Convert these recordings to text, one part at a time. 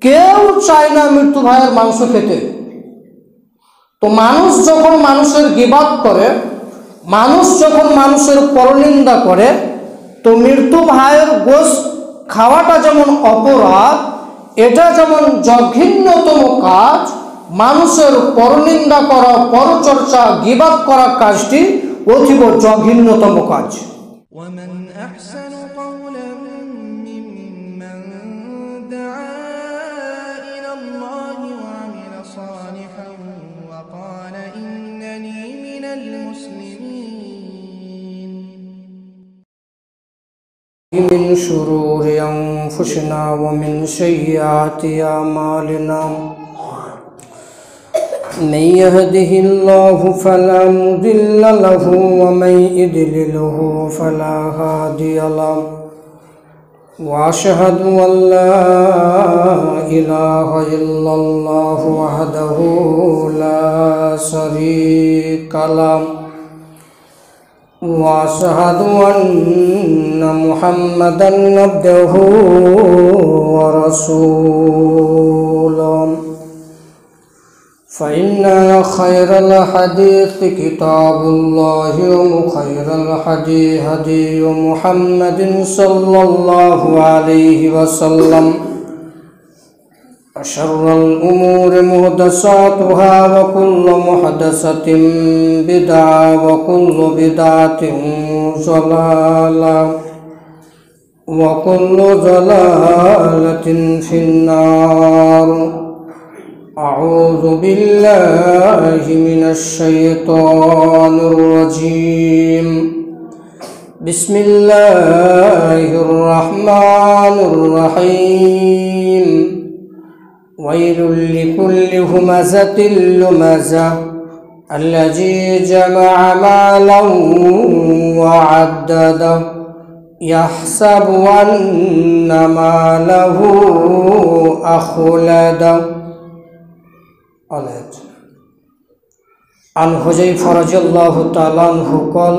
কেউ চায় না মৃত্যু ভাইয়ের মাংস খেতে। তো মানুষ যখন মানুষের গীবাত করে, মানুষ যখন মানুষের পরনিন্দা করে, তো মৃত্যু ভাইয়ের গোশত খাওয়াটা যেমন অপরাধ, এটা যেমন জঘন্যতম কাজ, মানুষের পরনিন্দা করা, পরচর্চা, গীবাত করা কাজটি অতীব জঘন্যতম কাজ। ومن أحسن قولا ممن دعا إلى الله وعمل صالحا وقال إنني من المسلمين. من شرور أنفسنا ومن سيئات أعمالنا من يهده الله فلا مضل له ومن يضلله فلا هادي له وأشهد أن لا إله إلا الله وحده لا شريك له وأشهد أن محمدا عبده ورسوله فإن خير الحديث كتاب الله وخير الهدي هدي محمد صلى الله عليه وسلم وشر الأمور محدثاتها وكل محدثة بدعة وكل بدعة ضلالة وكل ضلالة في النار. أعوذ بالله من الشيطان الرجيم. بسم الله الرحمن الرحيم. ويل لكل همزة لمزة الذي جمع مالا وعدده يحسب أن ماله أخلده. عن حذيفة رضي الله تعالى عنه قال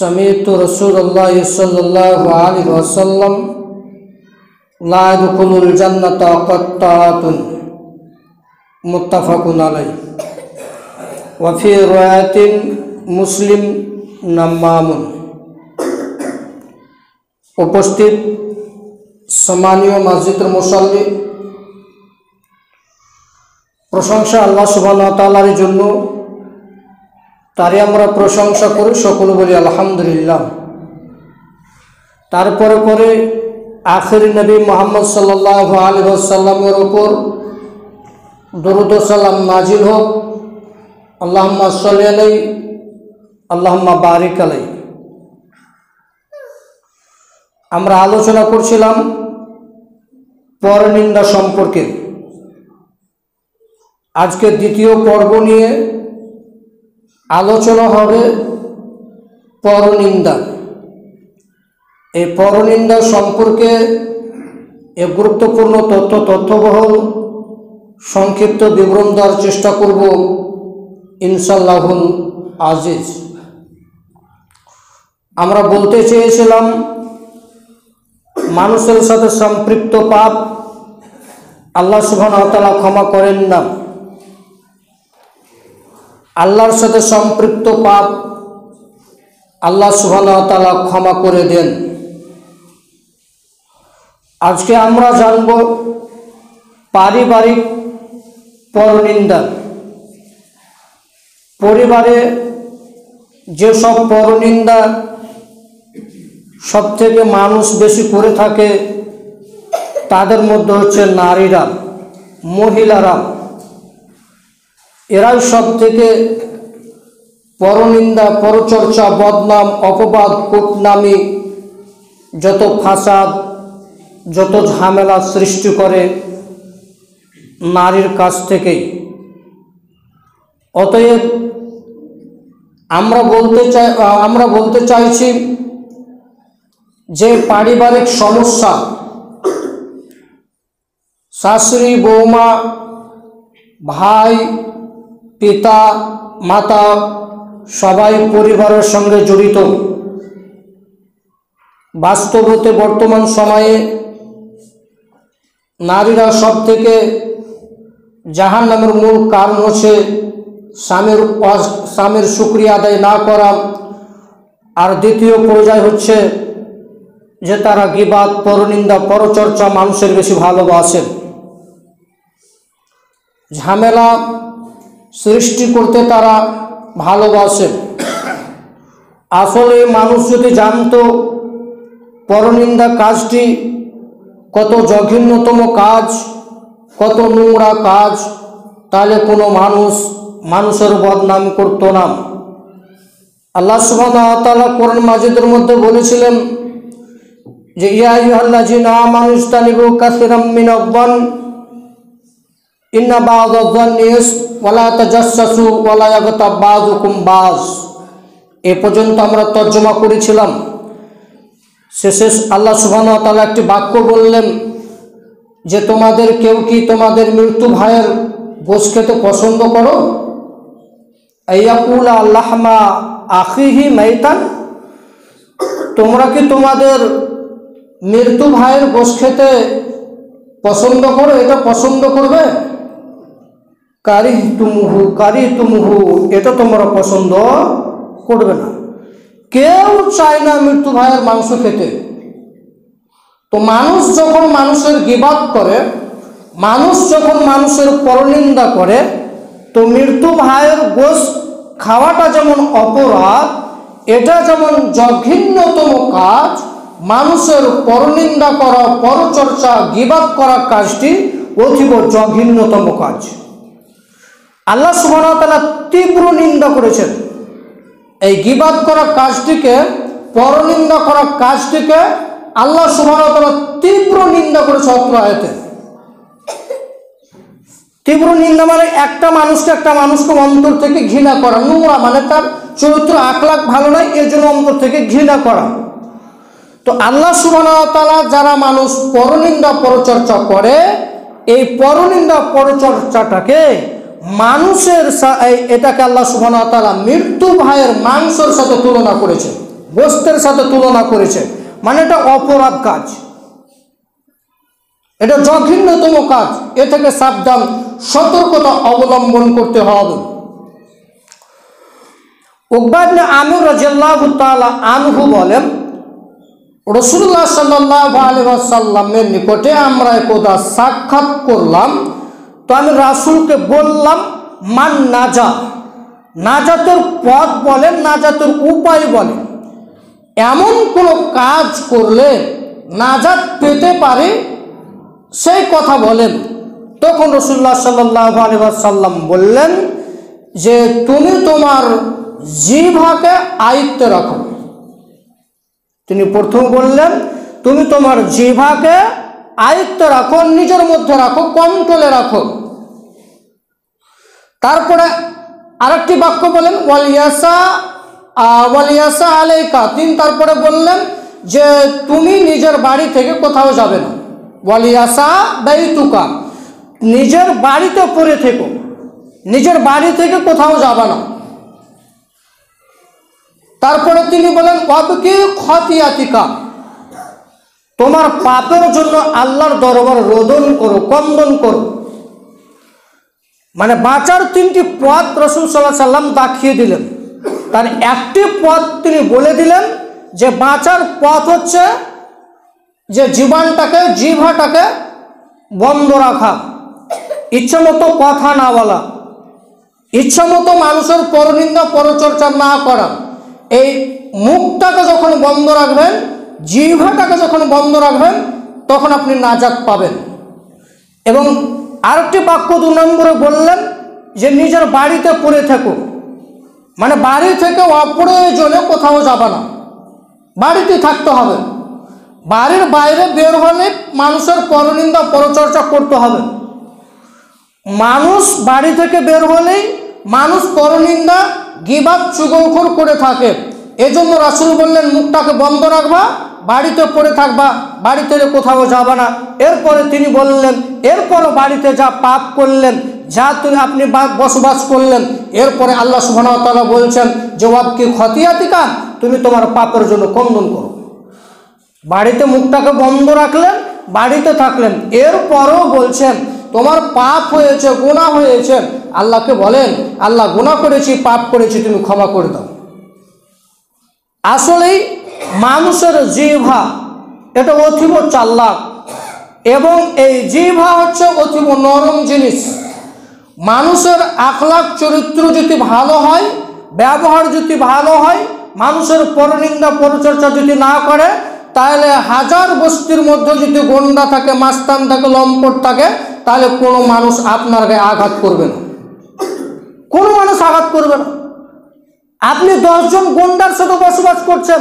سمعت رسول الله صلى الله عليه وسلم لا يدخل الجنة قطاة متفق عليه وفي رواية مسلم نمام. উপস্থিত সম্মানীয় মসজিদের মুসল্লি, প্রশংসা আল্লাহ সুবহানাহু ওয়া তাআলার জন্য, তারই আমরা প্রশংসা করি, সকলে বলি আলহামদুলিল্লাহ। তারপরে করে আখির নবী মুহাম্মদ সাল্লাল্লাহু আলাইহি ওয়াসাল্লামের উপর দরুদ ও সালাম নাজিল হোক। আল্লাহুম্মা সাল্লি আলাইহি আল্লাহুম্মা বারিক আলাইহি। আমরা আলোচনা করছিলাম পরনিন্দা সম্পর্কে। আজকে দ্বিতীয় পর্ব নিয়ে আলোচনা হবে পরনিন্দা। এই পরনিন্দা সম্পর্কে এক গুরুত্বপূর্ণ তথ্যবহল সংক্ষিপ্ত বিবরণ দেওয়ার চেষ্টা করব ইনশাআল্লাহুল আজিজ। আমরা বলতে চেয়েছিলাম মানুষের সাথে সম্পৃক্ত পাপ আল্লাহ সুবহানাহু ওয়া তাআলা ক্ষমা করেন না। আল্লাহর সাথে সম্পৃক্ত পাপ আল্লাহ সুবহানাহু ওয়া তাআলা ক্ষমা করে দেন। আজকে আমরা জানব পারিবারিক পরনিন্দা। পরিবারে যেসব পরনিন্দা সব থেকে মানুষ বেশি করে থাকে তাদের মধ্যে হচ্ছে নারীরা, মহিলারা। এরাই সব থেকে পরনিন্দা, পরচর্চা, বদনাম, অপবাদ, কুটনামি, যত ফাসাদ, যত ঝামেলা সৃষ্টি করে নারীর কাছ থেকেই। অতএব আমরা বলতে চাইছি যে পারিবারিক সমস্যা, শাশুড়ি, বৌমা, ভাই, পিতা, মাতা সবাই পরিবারের সঙ্গে জড়িত। বাস্তবতে বর্তমান সময়ে নারীরা সব থেকে জাহান্নামের মূল কারণ হচ্ছে স্বামীর শুকরিয়া আদায় না করা। আর দ্বিতীয় পর্যায় হচ্ছে যে তারা গীবাত, পরনিন্দা, পরচর্চা মানুষের বেশি ভালোবাসে, ঝামেলা সৃষ্টি করতে তারা ভালোবাসে। আসলে মানুষ যদি জানতো পরনিন্দা কাজটি কত জঘন্যতম কাজ, কত নোংরা কাজ, তাহলে কোনো মানুষের বদনাম করতো না। আল্লাহ সুবহানাহু ওয়া তাআলা কোরআন মাজিদের মধ্যে বলেছিলেন যে ইয়া আইয়ুহাল্লাযীনা আমানু ইজতানিবু কাসীরাম মিনায-যন্ন ইন্না বা'দায-যন্নি ইসম ওয়া লা তাজাসসাসু ওয়া লা ইয়াগতাব বা'যুকুম বা'য। এ পর্যন্ত আমরা তর্জমা করেছিলাম। শেষে আল্লাহ সুবহানাহু ওয়া তাআলা একটি বাক্য বললেন যে তোমাদের কেউ কি তোমাদের মৃত্যু ভাইয়ের গোশত খেতে পছন্দ করো? আইয়াকুলা লাহমা আখিহি মাইতান, তোমরা কি তোমাদের মৃত্যু ভাইয়ের গোশত খেতে পছন্দ করো? এটা পছন্দ করবে? কারিহতুমুহু, এটা তোমরা পছন্দ করবে না। কেউ চায় না মৃত্যু ভাইয়ের মাংস খেতে। তো মানুষ যখন মানুষের গীবাত করে, মানুষ যখন মানুষের পরনিন্দা করে, তো মৃত্যু ভাইয়ের গোশত খাওয়াটা যেমন অপরাধ, এটা যেমন জঘন্যতম কাজ, মানুষের পরনিন্দা করা, পরচর্চা, গীবাত করা কাজটি অতীব জঘন্যতম কাজ। আল্লাহ সুবহানাহু ওয়া তাআলা তীব্র নিন্দা করেছেন এই গীবাত করা কাজটিকে, পরনিন্দা করা কাজটিকে আল্লাহ সুবহানাহু ওয়া তাআলা তীব্র নিন্দা করেছে অত্র আয়াতে। তীব্র নিন্দা মানে একটা মানুষকে অন্তর থেকে ঘৃণা করা, নোংরা মানে তার চরিত্র আখলাক ভালো নয়, এর জন্য অন্তর থেকে ঘৃণা করা। তো আল্লাহ সুবহানাহু ওয়া তাআলা যারা মানুষ পরনিন্দা পরচর্চা করে, এই পরনিন্দা পরচর্চাটাকে এটাকে আল্লাহ সুবহানাহু ওয়া তাআলা মৃত্যু ভাইয়ের মাংসের সাথে তুলনা করেছে, গোশতের সাথে তুলনা করেছে। মানে এটা অপরাধ কাজ, এটা জঘন্যতম কাজ। এ থেকে সাবধান, সতর্কতা অবলম্বন করতে হবে। উকবা ইবনে আমির রাদিয়াল্লাহু তাআলা আনহু বলেন, রাসূলুল্লাহ সাল্লাল্লাহু আলাইহি ওয়াসাল্লামের নিকটে আমরা একদা সাক্ষাৎ করলাম। তো আমি রাসূলকে বললাম, মান নাজাতের পথ বলেন, নাজাতের উপায় বলেন, এমন কোনো কাজ করলে নাজাত পেতে পারে সেই কথা বলেন। তখন রাসূলুল্লাহ সাল্লাল্লাহু আলাইহি ওয়াসাল্লাম বললেন যে তুমি তোমার জিহ্বাকে আয়ত্তে রাখো। তিনি প্রথম বললেন তুমি তোমার জিহ্বাকে আয়ত্তে রাখো, নিজের মধ্যে রাখো, কন্ট্রোলে রাখো। তারপরে আরেকটি বাক্য বলেন ওয়ালিয়াসা আলাইকা, তিনি তারপরে বললেন যে তুমি নিজের বাড়ি থেকে কোথাও যাবে না। ওয়ালিয়াসা বাইতুকা, নিজের বাড়িতে পড়ে থেকো, নিজের বাড়ি থেকে কোথাও যাবে না। তারপরে তিনি বলেন ওয়াবকি খতিয়াতিকা, তোমার পাপের জন্য আল্লাহর দরবার রোদন করো, কন্দন করো। মানে বাঁচার তিনটি পথ রাসূল সাল্লাল্লাহু আলাইহি সাল্লাম দেখিয়ে দিলেন। তার একটি পথ তিনি বলে দিলেন যে বাঁচার পথ হচ্ছে যে জিহ্বাটাকে বন্ধ রাখা, ইচ্ছা মতো কথা না বলা, ইচ্ছা মতো মানুষের পরনিন্দা পরচর্চা না করা। এই মুখটাকে যখন বন্ধ রাখবেন, জিহ্বাটাকে যখন বন্ধ রাখবেন, তখন আপনি নাজাত পাবেন। এবং আরেকটি বাক্য 2 নম্বরে বললেন যে নিজের বাড়িতে পড়ে থাকো, মানে বাড়ি থেকে অপ্রয়োজনে কোথাও যাবে না, বাড়িতে থাকতে হবে। বাড়ির বাইরে বের হলে মানুষের পরনিন্দা পরচর্চা করতে হবে। মানুষ বাড়ি থেকে বের হলেই মানুষ পরনিন্দা গীবাত চুগলখড় করে থাকে। এজন্য রাসূল বললেন মুখটাকে বন্ধ রাখবা, বাড়িতে পড়ে থাকবা, বাড়ি থেকে কোথাও যাবা না। এরপরে তিনি বললেন এরপরও বাড়িতে যা পাপ করলেন, যা আপনি বসবাস করলেন, এরপরে আল্লাহ সুবহানাহু ওয়া তাআলা বলছেন যে ওয়াবকি খতিয়াতিকা, তুমি তোমার পাপের জন্য কন্দন করো। বাড়িতে মুখটাকে বন্ধ রাখলেন, বাড়িতে থাকলেন, এরপরও বলছেন তোমার পাপ হয়েছে, গুনাহ হয়েছে। আল্লাহকে বলেন, আল্লাহ গুনাহ করেছি, পাপ করেছি, তুমি ক্ষমা করে দাও। আসলেই মানুষের জিহ্বা এটা অতীব চালাক, এবং এই জিহ্বা হচ্ছে অতীব নরম জিনিস। মানুষের আখলাক চরিত্র যদি ভালো হয়, ব্যবহার যদি ভালো হয়, মানুষের পরনিন্দা পরচর্চা যদি না করে, তাহলে হাজার বস্তির মধ্যে যদি গন্ডা থাকে, মাস্তান থাকে, লম্পট থাকে, তাহলে কোনো মানুষ আপনার গায়ে আঘাত করবে না, কোনো মানুষ আঘাত করবে না। আপনি 10 জন গন্ডার সাথে বসবাস করছেন,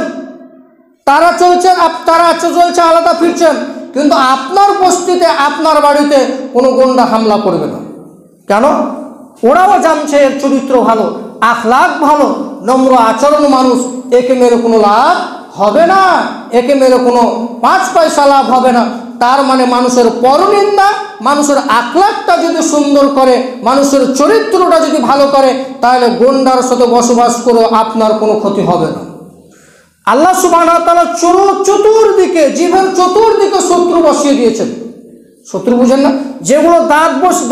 তারা চলছেন, তারা চলছে, আলাদা ফিরছেন, কিন্তু আপনার বস্তিতে, আপনার বাড়িতে কোনো গন্ডা হামলা করবে না। কেন? ওরাও জানছে এর চরিত্র ভালো, আখলাক ভালো, নম্র আচরণ মানুষ, একে মেরে কোনো লাভ হবে না, একে মেরে কোনো 5 পয়সা লাভ হবে না। তার মানে মানুষের পরনিন্দা, মানুষের আখলাকটা যদি সুন্দর করে, মানুষের চরিত্রটা যদি ভালো করে, তাহলে গন্ডার সাথে বসবাস করে আপনার কোনো ক্ষতি হবে না। আল্লাহ সুবহানাহু ওয়া তাআলা চতুর্দিকে, জিভের চতুর্দিকে শত্রু বসিয়ে দিয়েছেন। শত্রু বুঝেন না? যেগুলো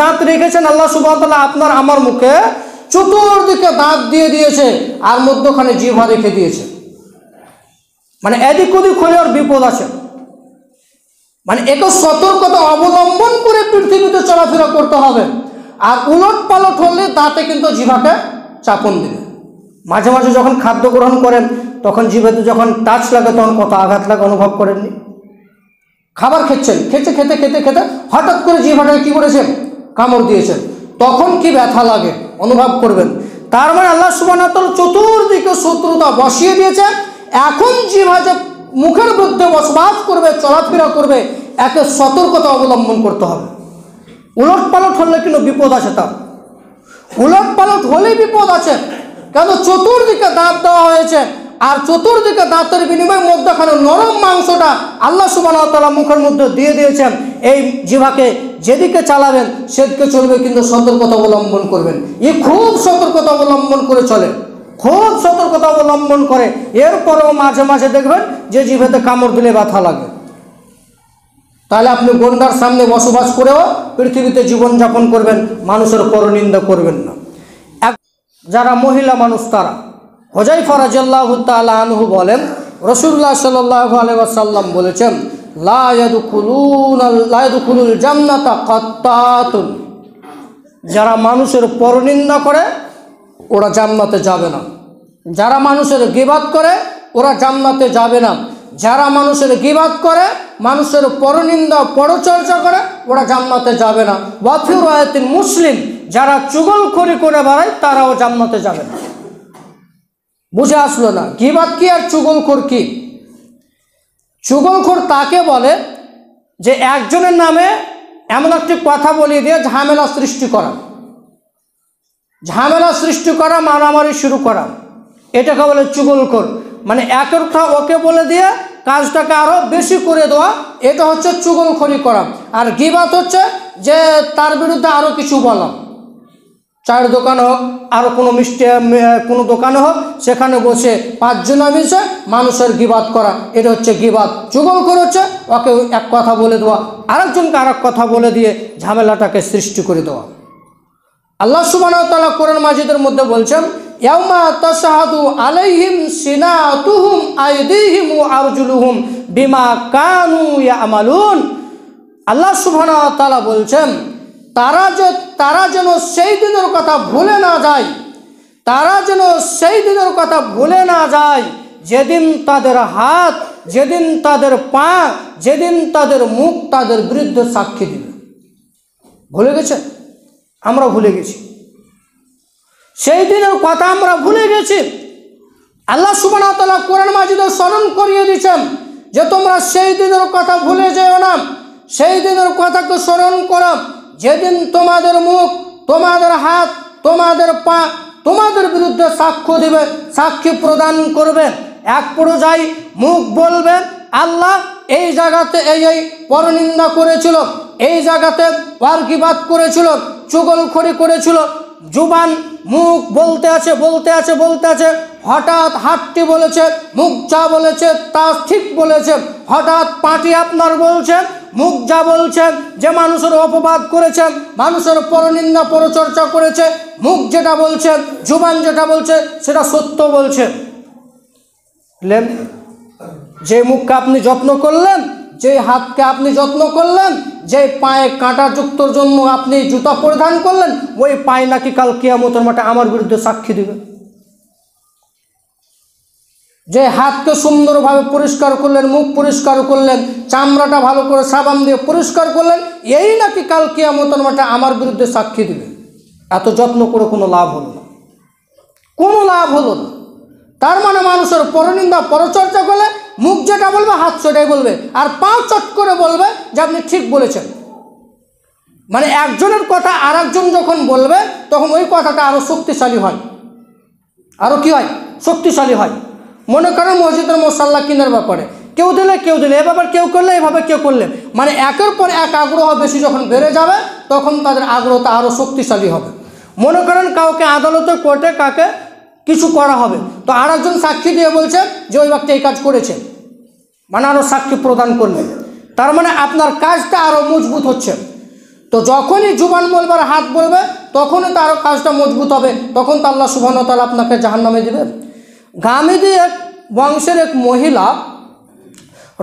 দাঁত রেখেছেন আল্লাহ সুবহানাহু ওয়া তাআলা আপনার আমার মুখে, চতুর্দিকে দাঁত দিয়ে দিয়েছে, আর মধ্যখানে জিহ্বা রেখে দিয়েছে। মানে এদিক ওদিক হলে ওর বিপদ আছে। মানে একে সতর্কতা অবলম্বন করে পৃথিবীতে চলাফেরা করতে হবে। আর উলট পালট হলে দাঁতে কিন্তু জিহ্বাকে চাপন দিবে। মাঝে মাঝে যখন খাদ্য গ্রহণ করেন, তখন জিহ্বাতে যখন টাচ লাগে, তখন কত আঘাত লাগে অনুভব করেননি? খাবার খেতে খেতে হঠাৎ করে জিহ্বাটাকে কি করেছেন? কামড় দিয়েছেন, তখন কি ব্যথা লাগে অনুভব করবেন। তার মানে আল্লাহ সুবহানাহু ওয়া তাআলা চতুর্দিকে শত্রুতা বসিয়ে দিয়েছে। এখন জিহ্বা যে মুখের মধ্যে বসবাস করবে, চলাফেরা করবে, একে সতর্কতা অবলম্বন করতে হবে। উলট পালট হলে কিন্তু বিপদ আছে, তার উলট পালট হলে বিপদ আছে। কেন? চতুর্দিকে দাঁত দেওয়া হয়েছে, আর চতুর্দিকে দাঁতের বিনিময়ে মধ্যখানে নরম মাংসটা আল্লাহ সুবহানাহু ওয়া তাআলা মুখের মধ্যে দিয়ে দিয়েছেন। এই জিহ্বাকে যেদিকে চালাবেন সেদিকে চলবে, কিন্তু সতর্কতা অবলম্বন করবেন। খুব সতর্কতা অবলম্বন করে চলে, খুব সতর্কতা অবলম্বন করে। এরপরেও মাঝে মাঝে দেখবেন যে জিহ্বাতে কামড় দিলে ব্যথা লাগে। তাহলে আপনি গন্ডার সামনে বসবাস করেও পৃথিবীতে জীবনযাপন করবেন, মানুষের পরনিন্দা করবেন না। যারা মহিলা মানুষ, তারা হুযায়ফা রাদিয়াল্লাহু তাআলা আনহু বলেন, রাসূলুল্লাহ সাল্লাল্লাহু আলাইহি ওয়াসাল্লাম বলেছেন, লা ইয়াদখুলুল জান্নাতা কাত্তাতুন, যারা মানুষের পরনিন্দা করে ওরা জান্নাতে যাবে না। যারা মানুষের গীবাত করে ওরা জান্নাতে যাবে না। যারা মানুষের গীবাত করে, মানুষের পরনিন্দা পরচর্চা করে, ওরা জান্নাতে যাবে না। ওয়া ফি রাওয়ায়াতিন মুসলিম, যারা চুগলখড়ি করে বেড়ায় তারাও জান্নাতে যাবে না। বুঝে আসলো না গীবাত কি আর চুগলখড় কি? চুগলখড় তাকে বলে যে একজনের নামে এমন একটি কথা বলিয়ে দিয়ে ঝামেলা সৃষ্টি করা, ঝামেলা সৃষ্টি করা, মারামারি শুরু করা, এটাকে বলে চুগলখড়। মানে একের কথা ওকে বলে দিয়ে কাজটাকে আরও বেশি করে দেওয়া, এটা হচ্ছে চুগলখড়ি করা। আর গীবাত হচ্ছে যে তার বিরুদ্ধে আরও কিছু বলা, চায়ের দোকানে হোক, আরও কোনো মিষ্টি কোনো দোকানে হোক, সেখানে বসে 5 জন মিশে মানুষের গীবাত করা, এটা হচ্ছে গীবাত। চুগলখড় হচ্ছে ওকে এক কথা বলে দেওয়া, আরেকজনকে আরেক কথা বলে দিয়ে ঝামেলাটাকে সৃষ্টি করে দেওয়া। আল্লাহ সুবহানাহু ওয়া তাআলা কোরআন মাজিদের মধ্যে বলছেন, ইয়াউমা তাশহাদু আলাইহিম সিনাতুহুম আইদিহিম ওয়া আরজুলুহুম বিমা কানু ইয়ামালুন। আল্লাহ সুবহানাহু ওয়া তাআলা বলছেন, তারা যেন সেই দিনের কথা ভুলে না যায়, তারা যেন সেই দিনের কথা ভুলে না যায় যেদিন তাদের হাত, যেদিন তাদের পা, যেদিন তাদের মুখ তাদের বিরুদ্ধে সাক্ষী দিবে। ভুলে গেছে? আমরা ভুলে গেছি, সেই দিনের কথা আমরা ভুলে গেছি। আল্লাহ সুবহানাহু ওয়া তাআলা কোরআন মাজিদে স্মরণ করিয়ে দিয়েছেন যে তোমরা সেই দিনের কথা ভুলে যেও না, সেই দিনের কথাকে স্মরণ করো যেদিন তোমাদের মুখ, তোমাদের হাত, তোমাদের পা তোমাদের বিরুদ্ধে সাক্ষ্য দিবে, সাক্ষী প্রদান করবে। এক পর্যায়ে মুখ বলবে, আল্লাহ এই জায়গাতে এই পরনিন্দা করেছিল, এই জায়গাতে গীবাত করেছিল, চুগলখড়ি করেছিল। জুবান, মুখ বলতে আছে, হঠাৎ হাতটি বলেছে, মুখ যা বলেছে তা ঠিক বলেছে, হঠাৎ পাটি আপনার বলছে, মুখ যা বলছে, যে মানুষের অপবাদ করেছে, মানুষের পরনিন্দা পরচর্চা করেছে, মুখ যেটা বলছে, জুবান যেটা বলছে সেটা সত্য বলছে। যে মুখকে আপনি যত্ন করলেন, যে হাতকে আপনি যত্ন করলেন, যে পায়ে কাঁটাযুক্তর জন্য আপনি জুতা পরিধান করলেন, ওই পায়ে নাকি কাল কিয়ামতের মাঠে আমার বিরুদ্ধে সাক্ষী দিবে। যে হাতকে সুন্দরভাবে পরিষ্কার করলেন, মুখ পরিষ্কার করলেন, চামড়াটা ভালো করে সাবান দিয়ে পরিষ্কার করলেন, এই নাকি কাল কিয়ামতের মাঠে আমার বিরুদ্ধে সাক্ষী দিবে। এত যত্ন করে কোনো লাভ হলো না, কোনো লাভ হলো না। তার মানে মানুষের পরনিন্দা পরচর্চা করলে মুখ যেটা বলবে হাত সেটাই বলবে, আর পা চট করে বলবে যে আপনি ঠিক বলেছেন। মানে একজনের কথা আর একজন যখন বলবে তখন ওই কথাটা আরও শক্তিশালী হয়, আরও কি হয়, শক্তিশালী হয়। মনে করেন মসজিদের মুসাল্লা কিনার ব্যাপারে কেউ দিলে এভাবে কেউ করলে এভাবে কেউ করলে, মানে একের পর এক আগ্রহ বেশি যখন বেড়ে যাবে তখন তাদের আগ্রহটা আরও শক্তিশালী হবে। মনে করেন কাউকে আদালতে কোর্টে কাকে কিছু করা হবে, তো আর একজন সাক্ষী দিয়ে বলছে যে ওই ব্যক্তি এই কাজ করেছে, মানে আরও সাক্ষী প্রদান করবে, তার মানে আপনার কাজটা আরও মজবুত হচ্ছে। তো যখনই জুবান বলবে আর হাত বলবে তখনই তার কাজটা মজবুত হবে, তখন তো আল্লাহ সুবহানাহু ওয়া তাআলা আপনাকে জাহান্নামে দিবেন। গামিদী এক বংশের এক মহিলা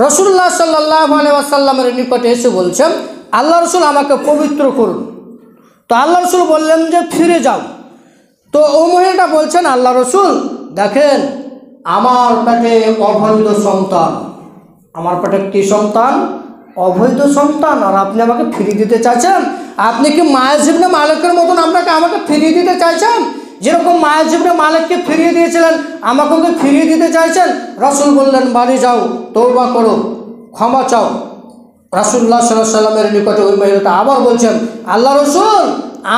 রাসূলুল্লাহ সাল্লাল্লাহু আলাইহি ওয়াসাল্লামের নিকটে এসে বলছেন, আল্লাহ রসুল আমাকে পবিত্র করুন। তো আল্লাহ রসুল বললেন যে ফিরে যাও। তো ও মহিলাটা বলছেন, আল্লাহ রসুল দেখেন আমার পেটে অবৈধ সন্তান, আমার পেটে কি সন্তান, অবৈধ সন্তান, আর আপনি আমাকে ফিরিয়ে দিতে চাইছেন? আপনি কি মায়ের ইবনে মালিকের মতন আমাকে ফিরিয়ে দিতে চাইছেন? যেরকম মায়ের ইবনে মালিককে ফিরিয়ে দিয়েছিলেন আমাকে ফিরিয়ে দিতে চাইছেন? রাসূল বললেন বাড়ি যাও, তওবা করো, ক্ষমা চাও। রাসূলুল্লাহ সাল্লাল্লাহু আলাইহি ওয়াসাল্লামের নিকটে ওই মহিলাটা আবার বলছেন, আল্লাহ রসুল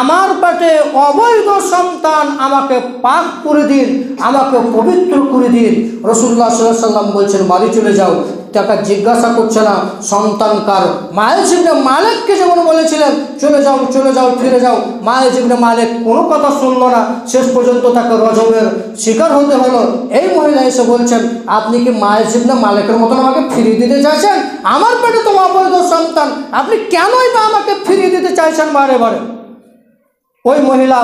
আমার পেটে অবৈধ সন্তান, আমাকে পাক করে দিন, আমাকে পবিত্র করে দিন। রাসূলুল্লাহ সাল্লাল্লাহু আলাইহি ওয়াসাল্লাম বলছেন বাড়ি চলে যাও। তাকে জিজ্ঞাসা করছে না সন্তান কার। মায়ের ইবনে মালিককে যেমন বলেছিলেন চলে যাও চলে যাও ফিরে যাও, মায়ের ইবনে মালিক কোনো কথা শুনল না, শেষ পর্যন্ত তাকে রজমের শিকার হতে হলো। এই মহিলা এসে বলছেন আপনি কি মায়ের ইবনে মালিকের মতন আমাকে ফিরিয়ে দিতে চাইছেন? আমার পেটে তো অবৈধ সন্তান, আপনি কেনই বা আমাকে ফিরিয়ে দিতে চাইছেন বারে বারে? ওই মহিলা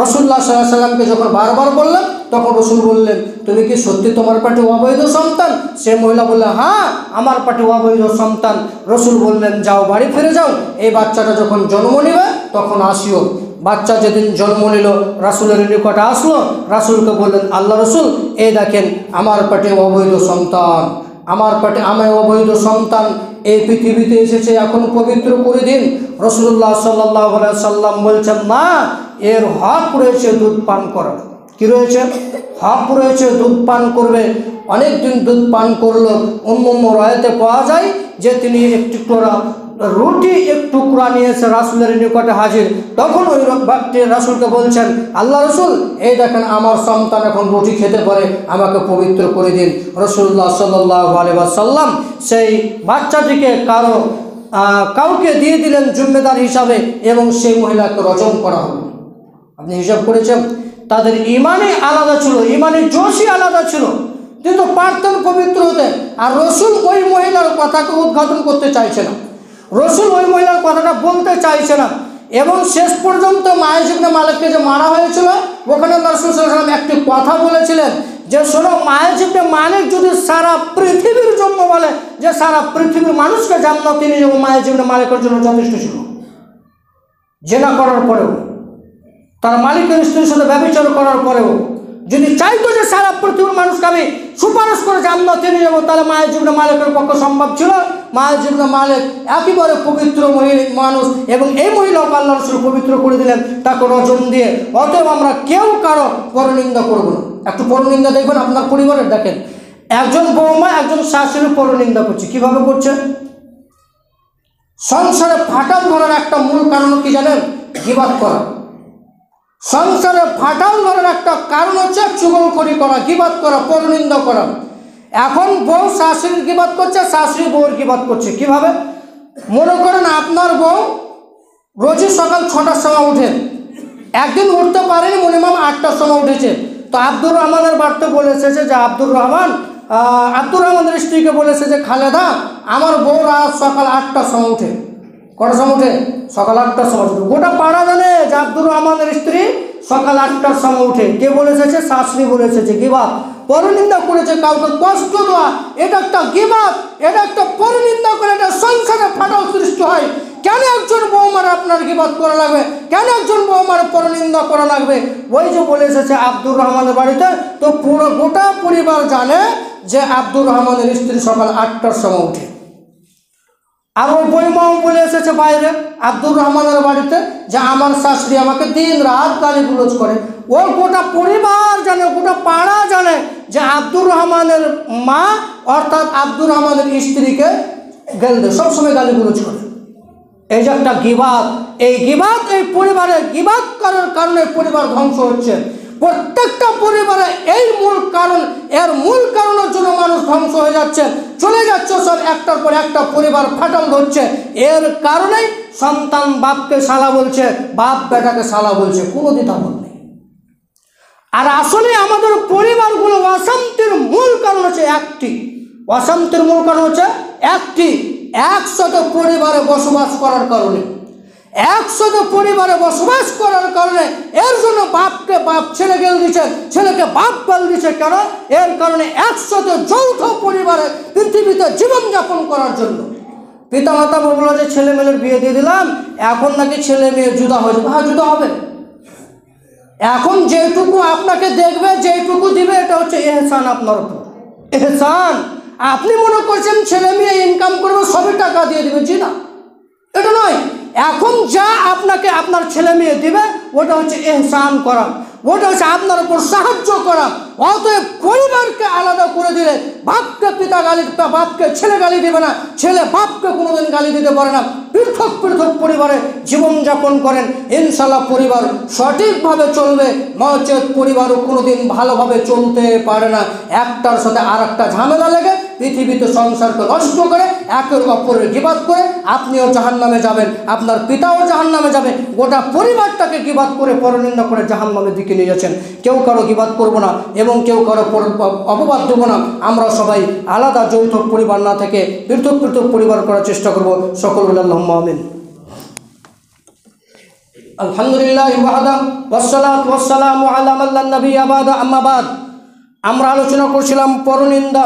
রাসূলুল্লাহ সাল্লাল্লাহু আলাইহি ওয়াসাল্লামকে যখন বারবার বললেন তখন রাসূল বললেন তুমি কি সত্যি তোমার পেটে অবৈধ সন্তান? সে মহিলা বলল হ্যাঁ আমার পেটে অবৈধ সন্তান। রাসূল বললেন যাও বাড়ি ফিরে যাও, এই বাচ্চাটা যখন জন্ম নেবে তখন আসিও। বাচ্চা যেদিন জন্ম নিল রাসূলের নিকটে আসলো, রাসূলকে বললেন আল্লাহ রসুল এই দেখেন আমার পেটে অবৈধ সন্তান, আমার পেটে আমার অবৈধ সন্তান এই পৃথিবীতে এসেছে, এখন পবিত্র করে দিন। রাসূলুল্লাহ সাল্লাল্লাহু আলাইহি ওয়াসাল্লাম বলছেন না, এর হক রয়েছে দুধ পান করার। কি রয়েছে? হক রয়েছে, দুধ পান করবে। অনেক দিন দুধ পান করলো। অন্য রায়াতে পাওয়া যায় যে তিনি একটি রুটি এক টুকরা নিয়ে এসে রাসূলের নিকটে হাজির। তখন ওই ব্যক্তি রাসূলকে বলছেন আল্লাহ রসুল এই দেখেন আমার সন্তান এখন রুটি খেতে পারে, আমাকে পবিত্র করে দিন। রাসূলুল্লাহ সাল্লাল্লাহু আলাইহি ওয়াসাল্লাম সেই বাচ্চাটিকে কাউকে দিয়ে দিলেন জিম্মেদার হিসাবে, এবং সেই মহিলাকে রজম করা হলো। আপনি হিসাব করেছেন তাদের ইমানই আলাদা ছিল, ইমানের জোশই আলাদা ছিল, কিন্তু পারতেন পবিত্র হতে। আর রসুল ওই মহিলার কথাকে উদ্ঘাটন করতে চাইছে না, রসুল ওই মহিলার কথাটা বলতে চাইছে না। এবং শেষ পর্যন্ত মায়ের ইবনে মালিককে যে মারা হয়েছিল ওখানে রাসূল সাল্লাল্লাহু আলাইহি ওয়াসাল্লাম একটি কথা বলেছিলেন যে শোনো মায়ের ইবনে মালিক যদি সারা পৃথিবীর জন্য বলে যে সারা পৃথিবীর মানুষকে জান্নাতে নিয়ে যাবো, মায়ের ইবনে মালিকের জন্য যথেষ্ট ছিল। জেনা করার পরেও, তার মালিকের স্ত্রীর সাথে ব্যভিচার করার পরেও যদি চাইতো যে সারা পৃথিবীর মানুষকে আমি সুপারিশ করে জান্নাতে নিয়ে যাবো, তাহলে মায়ের ইবনে মালিকের পক্ষে সম্ভব ছিল। মায়ের ইবনে মালিক একেবারে পবিত্র মানুষ, এবং এই মহিলাকে আল্লাহ রাসূল পবিত্র করে দিলেন তাকে রজম দিয়ে। অতএব আমরা কেউ কারো পরনিন্দা করবো না। একটু পরনিন্দা দেখবেন আপনার পরিবারের, দেখেন একজন বৌমা একজন শাশুড়ির পরনিন্দা করছে, কিভাবে করছে? সংসারে ফাটাল ধরার একটা মূল কারণ কি জানেন? গীবাত করা। সংসারে ফাটাল ধরার একটা কারণ হচ্ছে চুগলখড়ি করা, গীবাত করা, পরনিন্দা করা। এখন বউ শাশুড়ির গীবাত করছে, শাশুড়ি বউর গীবাত করছে। কিভাবে? মনে করেন আপনার বউ রোজই সকাল 6টার সময় উঠে, একদিন উঠতে পারেনি, মিনিমাম 8টার সময় উঠেছে। তো আব্দুর রহমানের বাড়িতে বলে এসেছে যে আব্দুর রহমান আব্দুর রহমানের স্ত্রীকে বলেছে যে খালেদা, আমার বউরা সকাল 8টার সময় উঠে। কটার সময় উঠে? সকাল 8টার সময় উঠে। গোটা পাড়া জানে যে আব্দুর রহমানের স্ত্রী সকাল 8টার সময় উঠে। কে বলেছে? শাশুড়ি বলেছে। গিবাত, পরনিন্দা করেছে, কাউকে কষ্ট দেওয়া, এটা একটা গিবাত, এটা একটা পরনিন্দা করে এটা সংসারে ফাটল সৃষ্টি হয়। কেন একজন বৌমার আপনার গিবাত করা লাগবে? কেন একজন বৌমার পরনিন্দা করা লাগবে? ওই যে বলে এসেছে আব্দুর রহমানের বাড়িতে, তো পুরো গোটা পরিবার জানে যে আব্দুর রহমানের স্ত্রী সকাল 8টার সময় উঠে। আর ওই বইমাও বলে এসেছে বাইরে আব্দুর রহমানের বাড়িতে যে আমার শাশুড়ি আমাকে দিন রাত গালিগুলোজ করে। ও গোটা পরিবার জানে, গোটা পাড়া জানে যে আব্দুর রহমানের মা অর্থাৎ আব্দুর রহমানের স্ত্রীকে সবসময় গালিগুলোজ করে। এই যে একটা গিবাত, এই গিবাত এই পরিবারে গিবাত করার কারণে পরিবার ধ্বংস হচ্ছে। প্রত্যেকটা পরিবারে এই মূল কারণ, এর মূল কারণের জন্য মানুষ ধ্বংস হয়ে যাচ্ছে, চলে যাচ্ছে সব, একটার পর একটা পরিবার ফাটল ধরছে। এর কারণেই সন্তান বাপকে শালা বলছে, বাপ বেটাকে শালা বলছে, কোনো দ্বিধাবোধ নেই। আর আসলে আমাদের পরিবারগুলো অশান্তির মূল কারণ হচ্ছে একটি, অশান্তির মূল কারণ হচ্ছে একটি, একসাথে পরিবারে বসবাস করার কারণে, একসাথে পরিবারে বসবাস করার কারণে। এর জন্য বাপকে বাপ ছেলে গেল দিচ্ছে, ছেলেকে বাপ গাল দিচ্ছে। কেন? এর কারণে একসাথে যৌথ পরিবারে পৃথিবীতে জীবনযাপন করার জন্য। পিতা মাতা বললো যে ছেলে মেয়ের বিয়ে দিয়ে দিলাম, এখন নাকি ছেলে মেয়ে জুদা হয়ে যাবে। হ্যাঁ, জুদা হবে। এখন যেটুকু আপনাকে দেখবে, যেটুকু দিবে, এটা হচ্ছে এহসান আপনার উপর, এহসান। আপনি মনে করছেন ছেলে মেয়ে ইনকাম করবে সবই টাকা দিয়ে দিবে, জি না, এটা নয়। এখন যা আপনাকে আপনার ছেলে মেয়ে দিবে ওটা হচ্ছে এহসান করা, ওটা হচ্ছে আপনার উপর সাহায্য করা। অতএব পরিবারকে আলাদা করে দিলে বাপকে পিতা গালি, বাপকে ছেলে গালি দেবে না, ছেলে বাপকে কোনোদিন গালি দিতে পারে না। পৃথক পৃথক পরিবারে জীবনযাপন করেন, ইনশাল্লাহ পরিবার সঠিকভাবে চলবে। নচেত পরিবারও কোনোদিন ভালোভাবে চলতে পারে না। একটার সাথে আর একটা ঝামেলা লেগে পৃথিবীতে সংসারকে নষ্ট করে একের অপরের গিবাত করে আপনিও জাহান্নামে যাবেন, আপনার পিতাও জাহান্নামে যাবে। গোটা পরিবারটাকে গিবাত করে পরনিন্দা করে জাহান্নামের দিকে নিয়ে যাচ্ছেন। কেউ কারো গিবাত করব না এবং কেউ কারো অপবাদ দেবো না। আমরা সবাই আলাদা যৌথ পরিবার না থেকে পৃথক পৃথক পরিবার করার চেষ্টা করব। সকল আল্লাহুম্মা আমিন। আলহামদুলিল্লাহ ওয়াহদা ওয়াসসালাতু ওয়াসসালামু আলা মান লা নাবিয়্যা বা'দা, আম্মা বাদ। আমরা আলোচনা করছিলাম পরনিন্দা।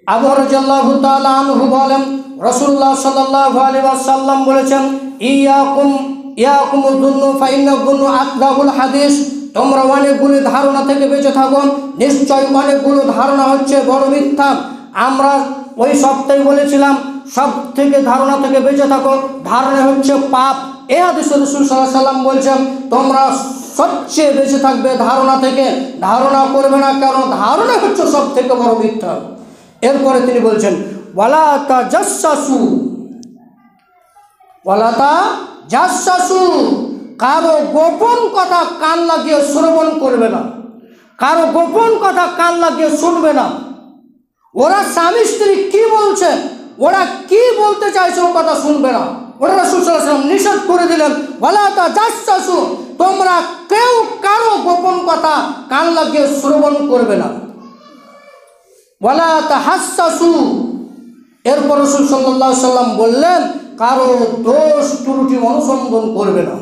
আবু রাদিয়াল্লাহু তাআলা আনহু বলেন, রাসূলুল্লাহ সাল্লাল্লাহু আলাইহি ওয়াসাল্লাম বলেছেন, ইয়াকুম যুন্নু ফা ইন্না যুন্নু আকযাবুল হাদিস। তোমরা অনেকগুলো ধারণা থেকে বেঁচে থাকো, নিশ্চয় অনেকগুলো ধারণা হচ্ছে বড় মিথ্যা। আমরা ওই সপ্তাহে বলেছিলাম সব থেকে ধারণা থেকে বেঁচে থাকো, ধারণা হচ্ছে পাপ। এই হাদিসে রাসূল সাল্লাল্লাহু আলাইহি ওয়াসাল্লাম বলছেন তোমরা সবচেয়ে বেঁচে থাকবে ধারণা থেকে, ধারণা করবে না, কারণ ধারণা হচ্ছে সব থেকে বড় মিথ্যা। এরপরে তিনি বলছেন ওয়ালা তাজাসসু, ওয়ালা তাজাসসু, কারো গোপন কথা কান লাগিয়ে শ্রবণ করবে না, কারো গোপন কথা কান লাগিয়ে শুনবে না। ওরা স্বামী স্ত্রী কি বলছে, ওরা কি বলতে চাইছে ও কথা শুনবে না। ওরা রাসূল সাল্লাল্লাহু আলাইহি ওয়াসাল্লাম নিষেধ করে দিলেন ওয়ালা তাজাসসু, তোমরা কেউ কারো গোপন কথা কান লাগিয়ে শ্রবণ করবে না। ওয়ালা তাহাসসু, এরপর রাসূল সাল্লাল্লাহু আলাইহি ওয়াসাল্লাম বললেন কারো দোষ ত্রুটি অনুসন্ধান করবে না,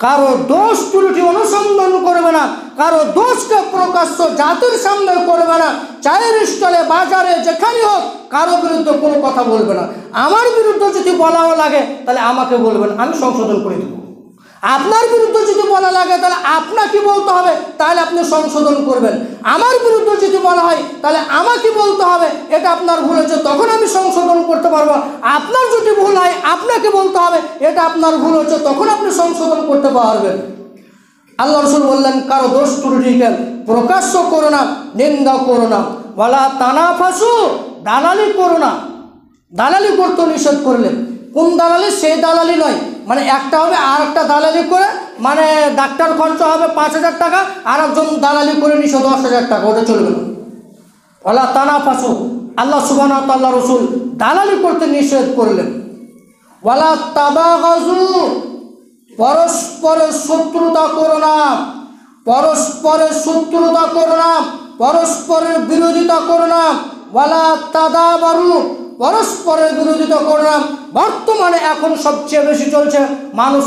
কারো দোষ ত্রুটি অনুসন্ধান করবে না, কারো দোষকে প্রকাশ্য জাতির সামনে করবে না। চায়ের স্টলে, বাজারে, যেখানে হোক কারো বিরুদ্ধে কোনো কথা বলবে না। আমার বিরুদ্ধে যদি বলাও লাগে তাহলে আমাকে বলবেন, আমি সংশোধন করে দেব। আপনার বিরুদ্ধে যদি বলা লাগে তাহলে আপনাকে বলতে হবে, তাহলে আপনি সংশোধন করবেন। আমার বিরুদ্ধে যদি বলা হয় তাহলে আমাকে বলতে হবে এটা আপনার ভুল হয়েছে, তখন আমি সংশোধন করতে পারবো। আপনার যদি ভুল হয় আপনাকে বলতে হবে এটা আপনার ভুল হচ্ছে, তখন আপনি সংশোধন করতে পারবেন। আল্লাহ রাসূল বললেন কারো দোষ ত্রুটিকে প্রকাশ্য করো না, নিন্দা করো না। ওয়ালা তানাফাসু, দালালি করো না। দালালি করতে নিষেধ করলেন। কোন দালালি? সেই দালালি নয়, মানে একটা হবে আর একটা দালালি করে, মানে ডাক্তার খরচা হবে 5,000 টাকা, আর একজন দালালি করে নিছে 10,000 টাকা, ওটা চলবে না। ওয়ালা তানাফাসু, আল্লাহ সুবহানাহু ওয়া তাআলা রাসূল দালালি করতে নিষেধ করলেন। ওয়ালা তাবাগাজু, পরস্পরের শত্রুতা করো না, পরস্পরের শত্রুতা করো না, পরস্পরের বিরোধিতা করো না। ওয়ালা তাদাবারু, পরস্পরের বিরোধিতা করলাম। বর্তমানে এখন সবচেয়ে বেশি চলছে মানুষ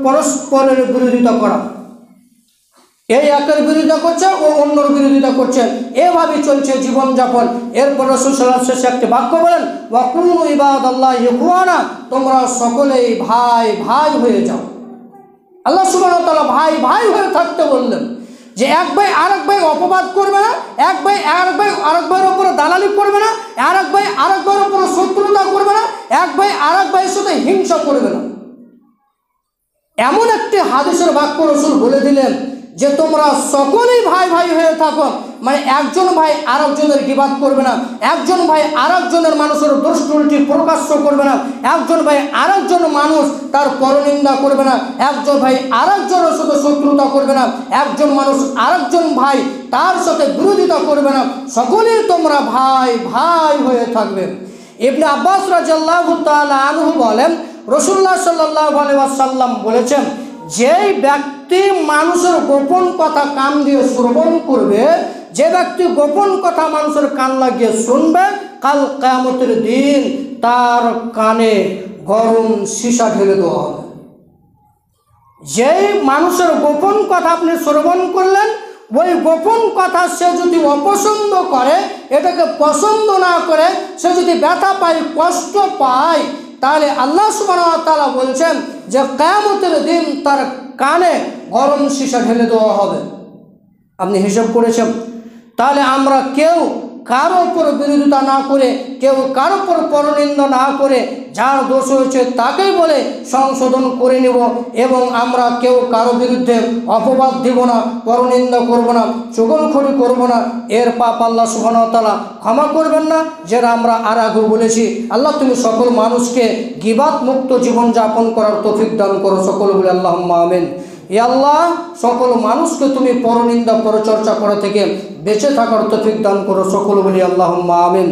পরস্পরের বিরোধিতা করা, এই একের বিরোধিতা করছে ও অন্যর বিরোধিতা করছে, এভাবেই চলছে জীবনযাপন। এরপর রাসূল সাল্লাল্লাহু আলাইহি ওয়াসাল্লাম শেষে একটি বাক্য বলেন, ওয়াকুনু ইবাদাল্লাহি ইখওয়ানা, তোমরা সকলেই ভাই ভাই হয়ে যাও। আল্লাহ সুবহানাহু ওয়া তাআলা ভাই ভাই হয়ে থাকতে বললেন, যে এক ভাই আরেক ভাই অপবাদ করবে না, এক ভাই আরেক ভাইয়ের উপরে দালালি করবে না, আরেক ভাই আরেক ভাইয়ের উপরে শত্রুতা করবে না, এক ভাই আরেক ভাইয়ের সাথে হিংসা করবে না। এমন একটি হাদিসের বাক্য রাসূল বলে দিলেন যে তোমরা সকলেই ভাই ভাই হয়ে থাকো, মানে একজন ভাই আরেকজনের গীবাত করবে না, একজন ভাই আরেকজনের মানুষের দোষ ত্রুটি প্রকাশ্য করবে না, একজন ভাই আরেকজন মানুষ তার পরনিন্দা করবে না, একজন ভাই আরেকজনের সাথে শত্রুতা করবে না, একজন মানুষ আরেকজন ভাই তার সাথে বিরোধিতা করবে না, সকলেই তোমরা ভাই ভাই হয়ে থাকবে। ইবনে আব্বাস রাদিয়াল্লাহু তাআলা আনহু বলেন, রাসূলুল্লাহ সাল্লাল্লাহু আলাইহি ওয়াসাল্লাম বলেছেন, যেই ব্যক্তি মানুষের গোপন কথা কান দিয়ে শ্রবণ করবে, যে ব্যক্তি গোপন কথা মানুষের কান লাগিয়ে শুনবে, কাল কিয়ামতের দিন তার কানে গরম সীসা ঢেলে দেওয়া হবে। যেই মানুষের গোপন কথা আপনি শ্রবণ করলেন, ওই গোপন কথা সে যদি অপছন্দ করে, এটাকে পছন্দ না করে সে যদি ব্যথা পায়, কষ্ট পায়, তাহলে আল্লাহ সুবহানাহু ওয়া তাআলা বলছেন যে কিয়ামতের দিন তার কানে গরম সীসা ঢেলে দেওয়া হবে। আপনি হিসাব করেছেন? তাহলে আমরা কেউ কারো উপর বিরোধিতা না করে, কেউ কারো উপর পরনিন্দা না করে, যার দোষ হয়েছে তাকেই বলে সংশোধন করে নেব, এবং আমরা কেউ কারো বিরুদ্ধে অপবাদ দিব না, পরনিন্দা করব না, চুগলখড়ি করব না। এর পাপ আল্লাহ সুবহানাহু ওয়া তাআলা ক্ষমা করবেন না, যেটা আমরা আর আগে বলেছি। আল্লাহ তুমি সকল মানুষকে গীবাত মুক্ত জীবনযাপন করার তৌফিক দান করো, সকল বলে আল্লাহুম্মা আমিন। হে আল্লাহ, সকল মানুষকে তুমি পরনিন্দা পরচর্চা করা থেকে বেঁচে থাকার তৌফিক দান করো, সকল বলি আল্লাহুম্মা আমিন।